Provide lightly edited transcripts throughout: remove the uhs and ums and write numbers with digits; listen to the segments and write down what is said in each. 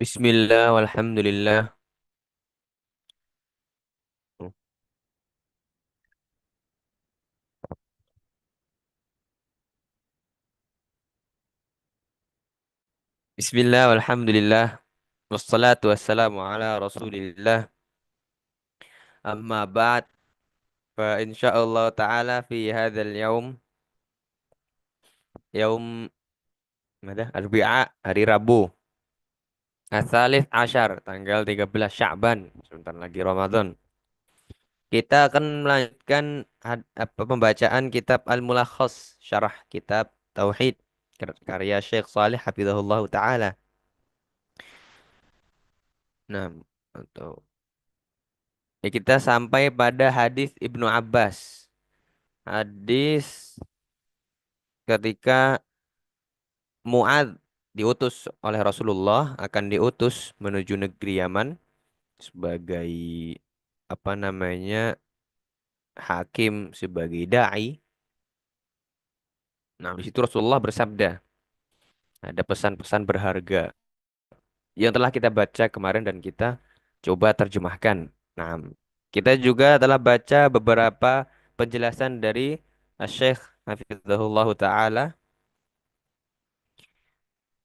Bismillah walhamdulillah. Bismillah walhamdulillah. Wassalatu wassalamu ala Rasulillah. Amma ba'd. Fa insyaallah ta'ala fi hadzal yaum mana? Arbi'a, hari Rabu. Asalif Ashar, tanggal 13 Sya'ban. Sebentar lagi Ramadan. Kita akan melanjutkan pembacaan kitab Al-Mulakhas, syarah kitab Tauhid karya Syekh Salih Hafizahullah taala. Nah, untuk kita sampai pada hadis Ibnu Abbas. Hadis ketika Mu'adz diutus oleh Rasulullah, akan diutus menuju negeri Yaman sebagai apa namanya, hakim, sebagai dai. Nah, di situ Rasulullah bersabda, ada pesan-pesan berharga yang telah kita baca kemarin dan kita coba terjemahkan. Nah, kita juga telah baca beberapa penjelasan dari Syekh Hafizahullah Ta'ala,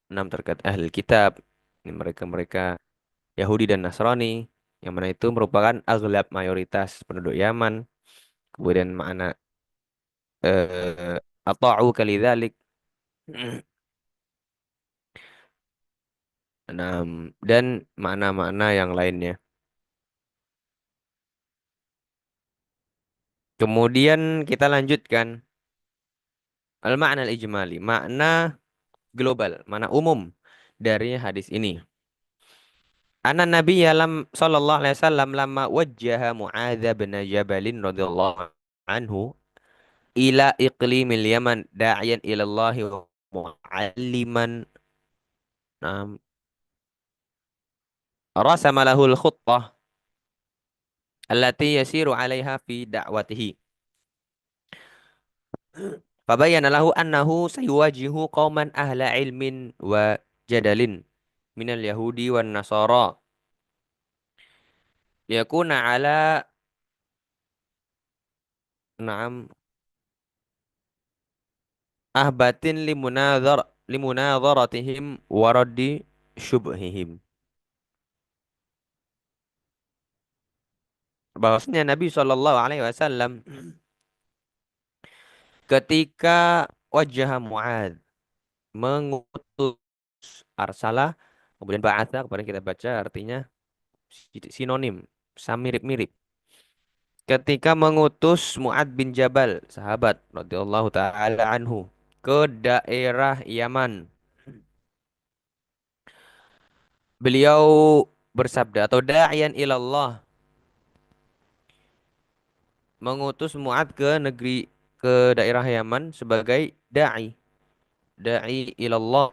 terkait ahli kitab. Ini mereka-mereka Yahudi dan Nasrani, yang mana itu merupakan aghlab, mayoritas penduduk Yaman. Kemudian makna ata'u kalidzalik. Nah, dan makna-makna yang lainnya. Kemudian kita lanjutkan al-ma'na al-ijmali, makna global, makna umum dari hadis ini. Anna Nabi sallallahu alaihi wasallam lama wajjaha Mu'adz bin Jabal radhiyallahu anhu ila iqlimil Yaman da'iyan ila Allah wa mu'alliman. Nam rasama lahul khuttah allati yasiru 'alaiha fi da'watihi. Fabayyana lahu annahu sayuwajihu qauman ahla ilmin wa jadalin minal yahudi wan nasara yakuna ala na'am ahbatin limunadharatihim wa raddi syubhihim. Bahwasanya Nabi Shallallahu alaihi wasallam ketika wajah Mu'adz, mengutus, arsala, kemudian ba'atha, kemarin kita baca artinya sinonim, sama mirip-mirip. Ketika mengutus Mu'adz bin Jabal, sahabat radhiyallahu taala anhu, ke daerah Yaman, beliau bersabda, atau da'iyan ilallah, mengutus Mu'adz ke negeri, ke daerah Yaman sebagai da'i ilallah.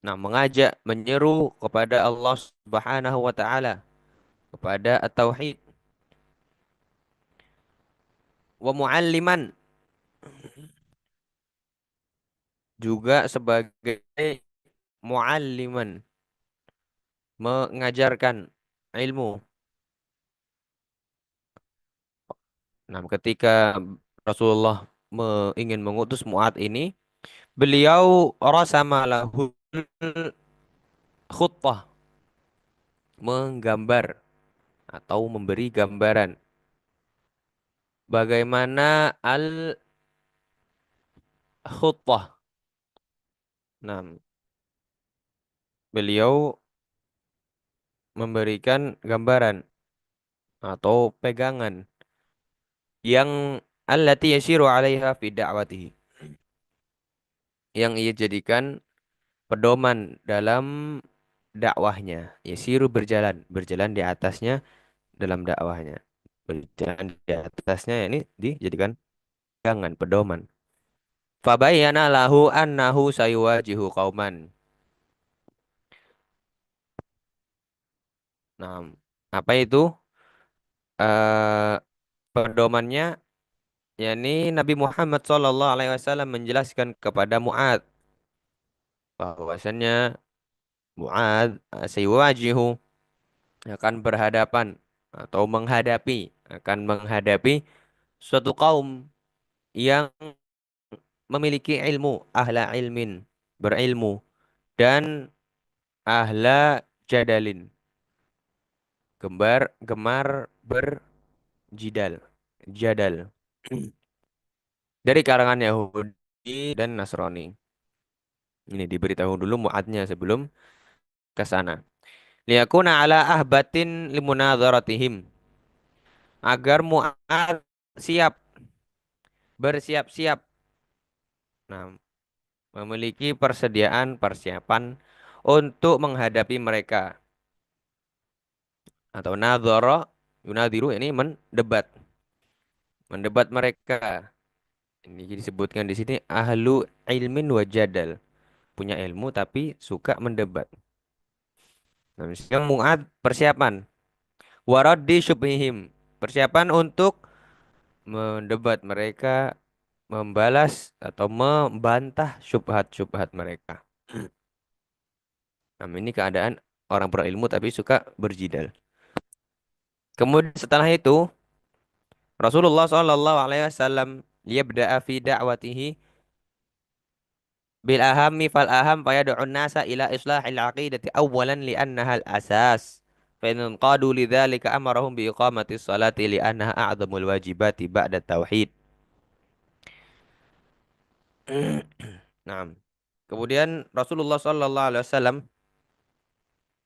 Nah, mengajak, menyeru kepada Allah Subhanahu wa taala, kepada at-tauhid. Wa mualliman, juga sebagai mualliman, mengajarkan ilmu. Nah, ketika Rasulullah ingin mengutus Mu'adz ini, beliau rasama lahul khutbah, menggambar atau memberi gambaran bagaimana al khutbah. Nah, beliau memberikan gambaran atau pegangan yang allati yasiru 'alaiha fi da'watihi, yang ia jadikan pedoman dalam dakwahnya. Yasiru, berjalan, berjalan di atasnya dalam dakwahnya. Berjalan di atasnya, ini dijadikan pegangan, pedoman. Fabayyana lahu annahu sayuwajihu qauman. Nah, apa itu pedomannya? yakni Nabi Muhammad SAW menjelaskan kepada Mu'ad bahwasannya Mu'ad sayuwajihu akan berhadapan atau menghadapi suatu kaum yang memiliki ilmu, ahla ilmin, berilmu, dan ahla jadalin, gemar berjidal, jadal, dari kalangan Yahudi dan Nasrani. Ini diberitahu dulu muadnya sebelum ke sana. Liyakuna ala ahbatin limunadharatihim, agar Muad siap, bersiap-siap. Nah, memiliki persediaan persiapan untuk menghadapi mereka, atau nadhara yunadhiru ini mendebat mereka. Ini disebutkan di sini ahlu ilmin wa jadal, punya ilmu tapi suka mendebat. Nah, misalnya Mu'ad persiapan waraddi syubhihim, persiapan untuk mendebat mereka, membalas atau membantah syubhat-syubhat mereka. Nah, ini keadaan orang berilmu tapi suka berjidal. Kemudian setelah itu Rasulullah Shallallahu Alaihi Wasallam yabda'a fi da'watihi bil ahammi fal aham fayad'un nasa ila islahil aqidati awwalan li'annaha al asas fa in qadu lidzalika amarahum bi iqamati sholati li'annaha a'dhamul wajibati ba'da tauhid. Nah, kemudian Rasulullah Shallallahu Alaihi Wasallam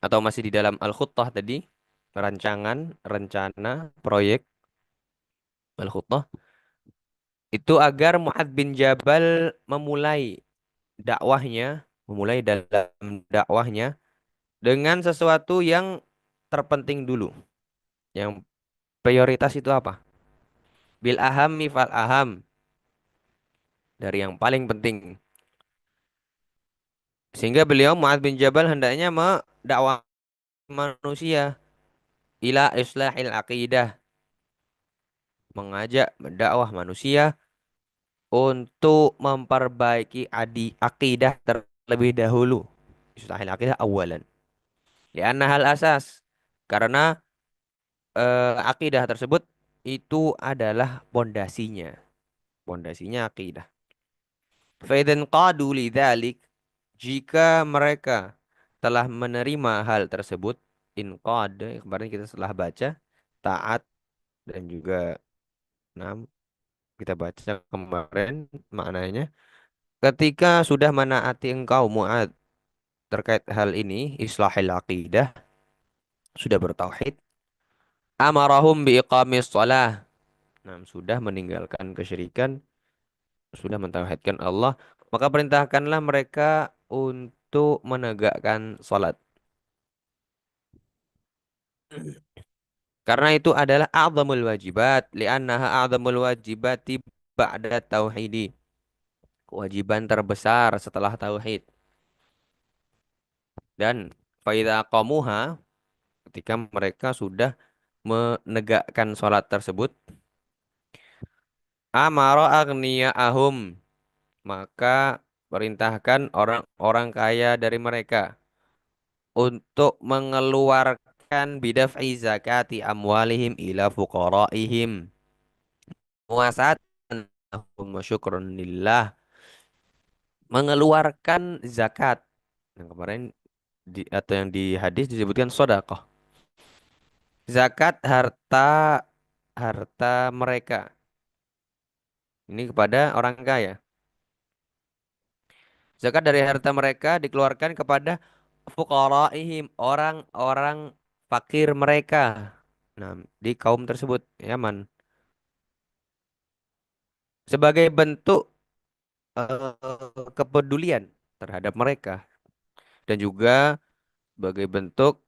atau masih di dalam al-khuttah tadi, rencana proyek al-khuttah itu agar Mu'ad bin Jabal memulai dalam dakwahnya dengan sesuatu yang terpenting dulu. Yang prioritas itu apa? Bil ahammi fal aham, dari yang paling penting. Sehingga beliau Mu'ad bin Jabal hendaknya mendakwah manusia ila islahil aqidah, mengajak mendakwah manusia untuk memperbaiki akidah terlebih dahulu. Islahil akidah awalan. Lianna hal asas. Karena akidah tersebut itu adalah pondasinya. Pondasinya akidah. Faidan qadu lidzalik, jika mereka telah menerima hal tersebut, inqad, kemarin kita telah baca taat dan juga enam kita baca kemarin maknanya. Ketika sudah menaati engkau Mu'ad terkait hal ini, islahil aqidah, sudah bertauhid, amarahum bi iqamis shalah. Nah, sudah meninggalkan kesyirikan, sudah mentauhidkan Allah, maka perintahkanlah mereka untuk menegakkan salat. Karena itu adalah a'zamul wajibat, li'annaha a'zamul wajibati ba'da tauhidi. Kewajiban terbesar setelah tauhid. Dan faidha qamuha, ketika mereka sudah menegakkan sholat tersebut, amara aghniya'ahum, maka perintahkan orang-orang kaya dari mereka untuk mengeluarkan bidaf'i zakati amwalihim ila fuqaraihim muasatan lahum wa syukran lillah, mengeluarkan zakat. Yang kemarin atau yang di hadis disebutkan sedekah. Zakat harta harta mereka ini kepada orang kaya. Zakat dari harta mereka dikeluarkan kepada fuqaraihim, orang-orang fakir mereka. Nah, di kaum tersebut, Yaman. Sebagai bentuk kepedulian terhadap mereka. Dan juga sebagai bentuk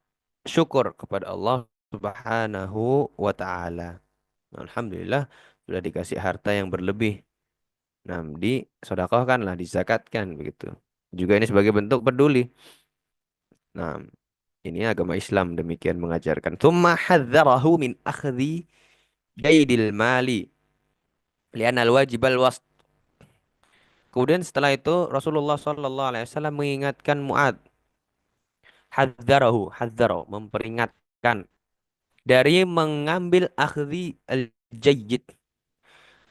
syukur kepada Allah Subhanahu wa ta'ala. Alhamdulillah sudah dikasih harta yang berlebih. Nah, disedekahkanlah, dizakatkan begitu. Juga ini sebagai bentuk peduli. Nah, ini agama Islam demikian mengajarkan. Tsumma hadzarahu min akhdhi jaidil mali. Li'anal wajibal was. Kemudian setelah itu Rasulullah Shallallahu Alaihi Wasallam mengingatkan Muad, hadzarahu, hadzaro, memperingatkan dari mengambil akhdi al-jayyid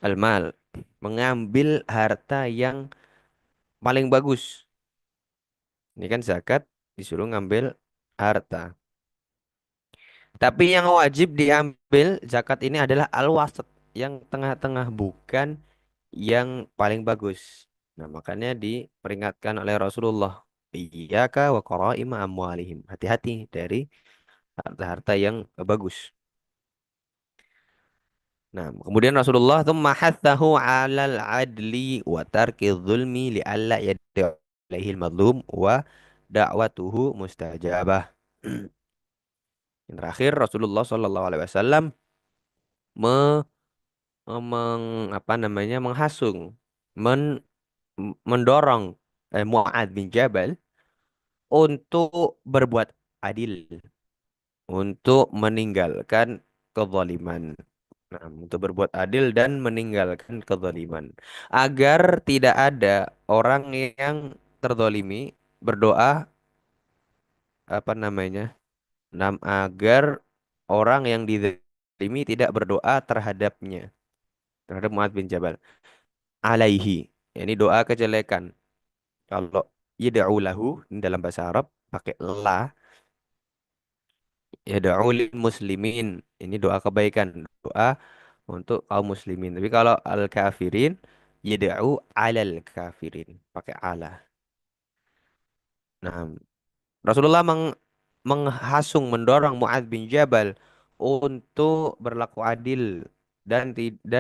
al-mal, mengambil harta yang paling bagus. Ini kan zakat disuruh ngambil harta. Tapi yang wajib diambil zakat ini adalah al-wasat, yang tengah-tengah, bukan yang paling bagus. Nah, makanya diperingatkan oleh Rasulullah, iyyaka wa qaraima amwalihim. Hati-hati dari harta-harta yang bagus. Nah, kemudian Rasulullah tuh mahathahu 'alal adli wa tarki dzulmi li'alla yad'u alaihi al-madlum wa da'watuhu mustajabah. Yang terakhir Rasulullah Shallallahu Alaihi Wasallam me, apa namanya, menghasung, men, mendorong Mu'ad bin Jabal untuk berbuat adil, untuk meninggalkan kezaliman. Nah, untuk berbuat adil dan meninggalkan kezaliman. Agar tidak ada orang yang terzalimi berdoa, apa namanya? Agar orang yang dizalimi tidak berdoa terhadapnya, terhadap Mu'ad bin Jabal. Alaihi. Ini doa kejelekan. Kalau yad'u lahu ini dalam bahasa Arab pakai la, yad'u lil muslimin. Ini doa kebaikan, doa untuk kaum muslimin. Tapi kalau al kafirin, yad'u alal kafirin, pakai ala. Nah, Rasulullah menghasung, mendorong Mu'adz bin Jabal untuk berlaku adil dan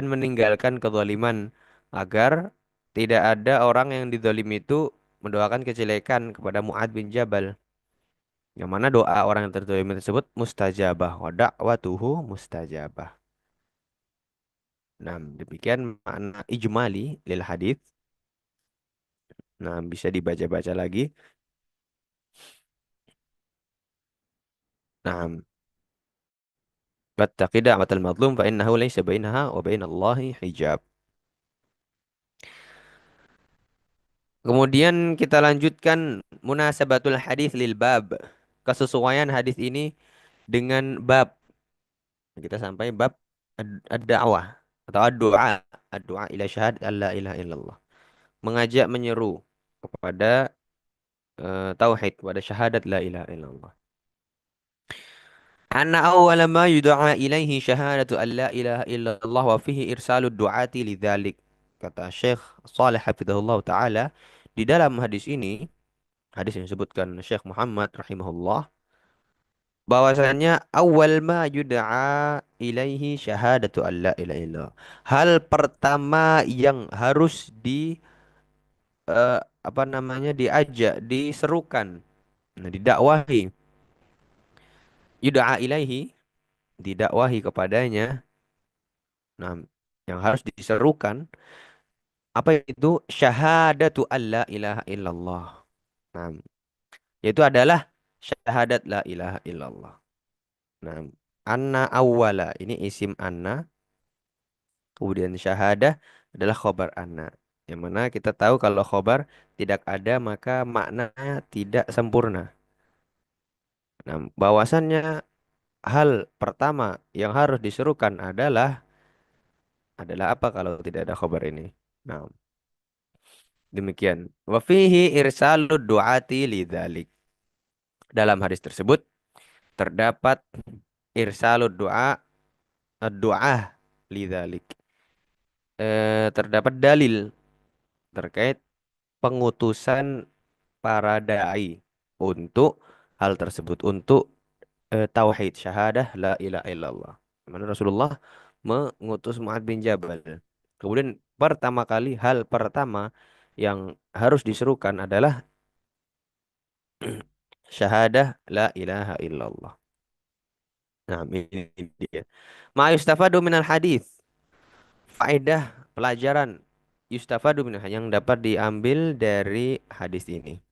meninggalkan kezaliman, agar tidak ada orang yang dizalimi itu mendoakan kejelekan kepada Mu'adz bin Jabal. Yang mana doa orang yang terzalimi tersebut mustajabah, wa da'watuhu mustajabah. Nah, demikian makna ijmali lil hadis. Nah, bisa dibaca-baca lagi. Nah, wattaqi da'watal mazlum fa innahu laysa bainaha wa bainallahi hijab. Kemudian kita lanjutkan munasabatul hadis lil bab. Kesesuaian hadis ini dengan bab. Kita sampai bab ad-da'wah atau ad-du'a, ad-du'a ila syahadat alla ilaha illallah. Mengajak, menyeru kepada tauhid, kepada syahadat la ilaha illallah. Anna awwala ma yud'a ilaihi syahadatu an la ilaha illallah wa fihi irsalud du'ati lidzalik. Kata Syekh Saleh Hafizahullah taala, di dalam hadis ini, hadis yang disebutkan Syekh Muhammad rahimahullah, bahwasanya awal ma yud'a ilaihi syahadatu alla ilaha illallah. Hal pertama yang harus eh, apa namanya, diajak, diserukan, nah, didakwahi, yud'a ilaihi, didakwahi kepadanya, nah, yang harus diserukan apa itu? Syahadatu alla ilaha illallah. Nah, yaitu adalah syahadat la ilaha illallah. Nah, anna awwala ini isim anna, kemudian syahadah adalah khobar anna. Yang mana kita tahu kalau khobar tidak ada maka maknanya tidak sempurna. Nah, bahwasannya hal pertama yang harus diserukan adalah apa kalau tidak ada khobar ini? Nah, demikian. Wa fihi irsalud du'ati lidzalik. Dalam hadis tersebut terdapat irsalud du'a, ad-du'ah lidzalik. Terdapat dalil terkait pengutusan para dai untuk hal tersebut, untuk tauhid syahadah la ilaha illallah. Mana Rasulullah mengutus Mu'ad bin Jabal. Kemudian pertama kali, hal pertama yang harus diserukan adalah syahadah la ilaha illallah. Nah, ini dia. Ma yustafadu minal hadis. Faedah, pelajaran yustafadu minal yang dapat diambil dari hadis ini.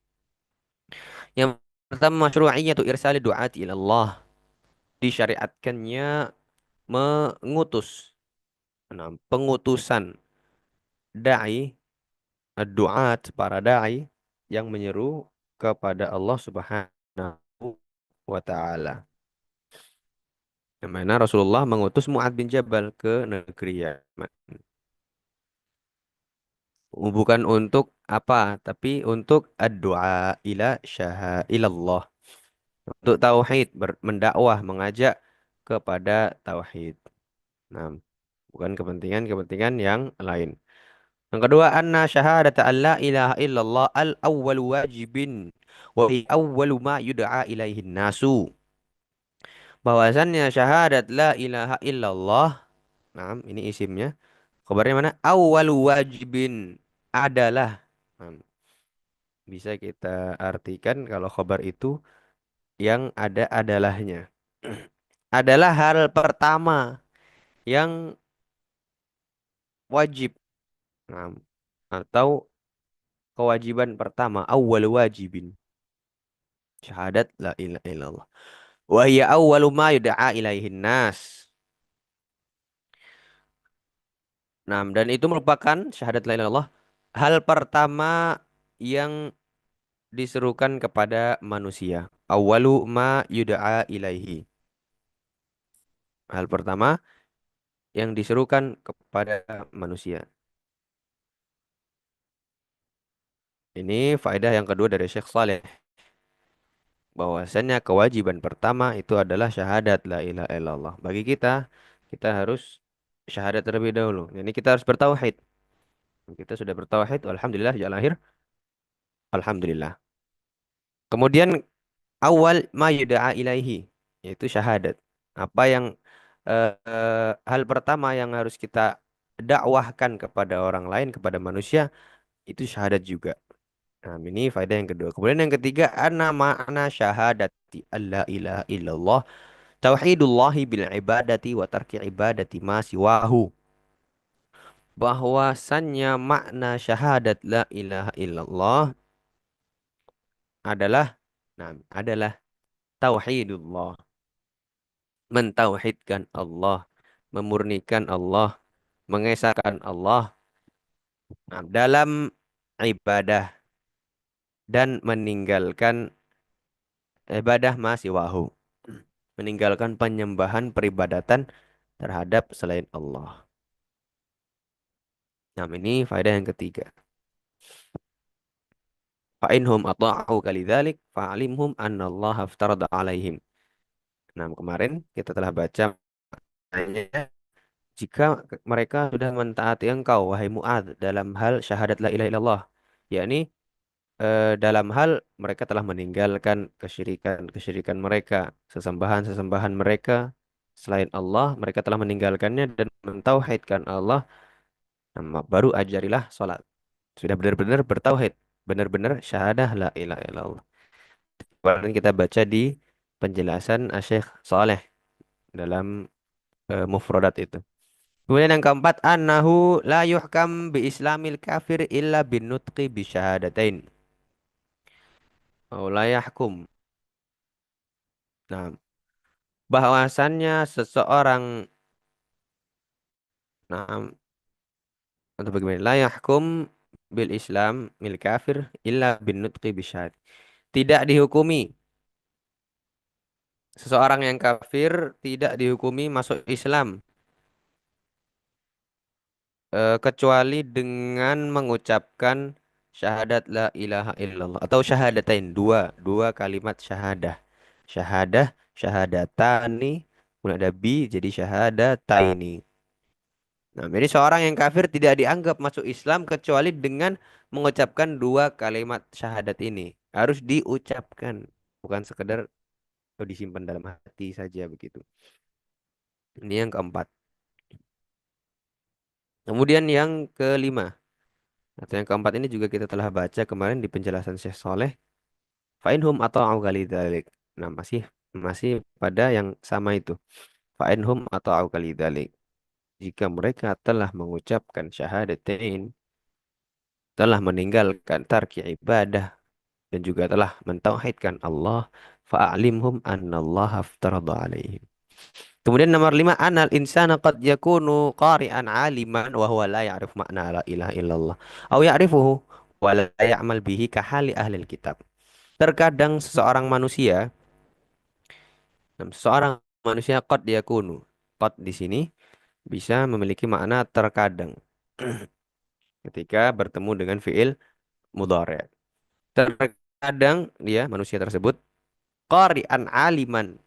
Yang pertama, masyru'iyyatu irsali du'ati ilallah. Disyariatkannya mengutus, pengutusan dai, duat, para dai yang menyeru kepada Allah Subhanahu wa taala. Yang mana Rasulullah mengutus Mu'ad bin Jabal ke negeri Yaman. Bukan untuk apa, tapi untuk ad-du'a ila ilallah. Untuk tauhid, mendakwah, mengajak kepada tauhid. Nah, bukan kepentingan-kepentingan yang lain. Yang kedua, anna syahadata an la ilaha illallah al-awwal wajibin wa hi awwalu ma yud'a ilaihin nasu. Bahwasannya syahadat la ilaha illallah, nah ini isimnya. Khabarnya mana? Awwalu wajibin adalah. Nah, bisa kita artikan kalau khabar itu yang ada adalahnya. Adalah hal pertama yang wajib. Nah, atau kewajiban pertama, awwal wajibin. Syahadat la ilaha illallah. Wa hiya awwalu ma yud'a ilaihin nas. Nah, dan itu merupakan syahadat la ilaha illallah hal pertama yang diserukan kepada manusia. Awwalu ma yud'a ilaihi. Hal pertama yang diserukan kepada manusia. Ini faedah yang kedua dari Syekh Saleh. Bahwasannya kewajiban pertama itu adalah syahadat la ilaha illallah. Bagi kita, kita harus syahadat terlebih dahulu. Jadi kita harus bertauhid. Kita sudah bertauhid, alhamdulillah, ya lahir, alhamdulillah. Kemudian awal ma yud'a ilaihi, yaitu syahadat. Apa yang hal pertama yang harus kita dakwahkan kepada orang lain, kepada manusia, itu syahadat juga. Nah, ini faedah yang kedua. Kemudian yang ketiga, anna makna syahadati alla ilaha illallah tauhidullahi bil ibadati wa tarki ibadati ma siwahu. Bahwasannya makna syahadat la ilaha illallah adalah, nah, adalah tauhidullah, mentauhidkan Allah, memurnikan Allah, mengesahkan Allah, nah, dalam ibadah dan meninggalkan ibadah ma siwahu, meninggalkan penyembahan peribadatan terhadap selain Allah. Nah, ini faedah yang ketiga. Fa'inhum ata'u kalidzalik fa'alimhum annallaha aftarada alaihim. Nah, kemarin kita telah baca ayatnya, jika mereka sudah mentaati engkau wahai Mu'adz dalam hal syahadat la ilaha illallah, yakni dalam hal mereka telah meninggalkan kesyirikan mereka, sesembahan mereka selain Allah, mereka telah meninggalkannya dan mentauhidkan Allah. Nah, baru ajarilah sholat. Sudah benar-benar bertauhid, benar-benar syahadah la ilaha illallah. Kemarin kita baca di penjelasan Syekh Saleh dalam mufradat itu. Kemudian yang keempat, annahu la yuhkam bi islamil kafir illa bin nutqi bi syahadatain. Oh, la yahkum. Nah, bahwasannya seseorang, nah, atau bagaimana? La yahkum bil Islam mil kafir illa bin nutqi bi syahad. Tidak dihukumi seseorang yang kafir, tidak dihukumi masuk Islam kecuali dengan mengucapkan syahadat la ilaha illallah atau syahadatain, dua dua kalimat syahadah. Syahadah, syahadatani, kemudian ada bi jadi syahadataini. Nah, jadi seorang yang kafir tidak dianggap masuk Islam kecuali dengan mengucapkan dua kalimat syahadat ini. Harus diucapkan, bukan sekedar disimpan dalam hati saja begitu. Ini yang keempat. Kemudian yang kelima, atau yang keempat ini juga kita telah baca kemarin di penjelasan Syekh Soleh. Fa'inhum atau dzalik. Nah, masih masih pada yang sama itu. Fa'inhum atau dzalik. Jika mereka telah mengucapkan syahadatain, telah meninggalkan tarki ibadah dan juga telah mentauhidkan Allah, fa'alimhum annallaha aftarada alaihim. Kemudian nomor 5, anal insana qad yakunu qari'an aliman wa huwa la ya'rif makna la ilaha illallah. Au ya'rifuhu wa la ya'mal bihi kahali ahli kitab. Terkadang seseorang manusia qad yakunu. Qad di sini bisa memiliki makna terkadang ketika bertemu dengan fiil mudhari'. Terkadang dia manusia tersebut qari'an aliman,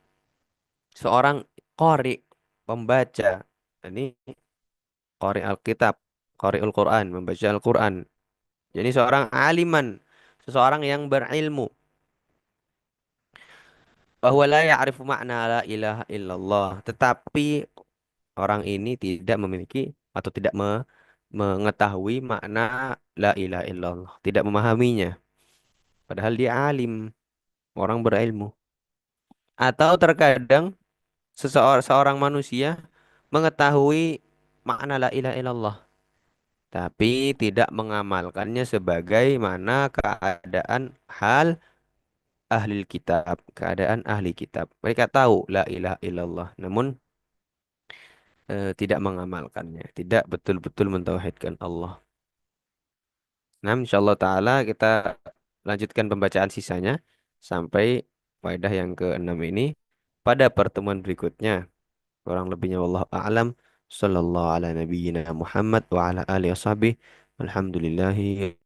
seorang qari, pembaca. Ini qari Alkitab, qari Al-Quran, membaca Al-Quran. Jadi seorang aliman, seseorang yang berilmu. Bahwa la ya'rifu makna la ilaha illallah. Tetapi orang ini tidak memiliki atau tidak mengetahui makna la ilaha illallah. Tidak memahaminya. Padahal dia alim, orang berilmu. Atau terkadang seorang manusia mengetahui makna la ilaha illallah, tapi tidak mengamalkannya sebagaimana keadaan hal ahli kitab, keadaan ahli kitab. Mereka tahu la ilaha illallah, namun tidak mengamalkannya, tidak betul-betul mentauhidkan Allah. Nah, insyaallah taala kita lanjutkan pembacaan sisanya sampai faedah yang keenam ini pada pertemuan berikutnya. Kurang lebihnya wallahu a'lam. Sallallahu ala nabiyyina Muhammad wa ala alihi washabihi. Alhamdulillahi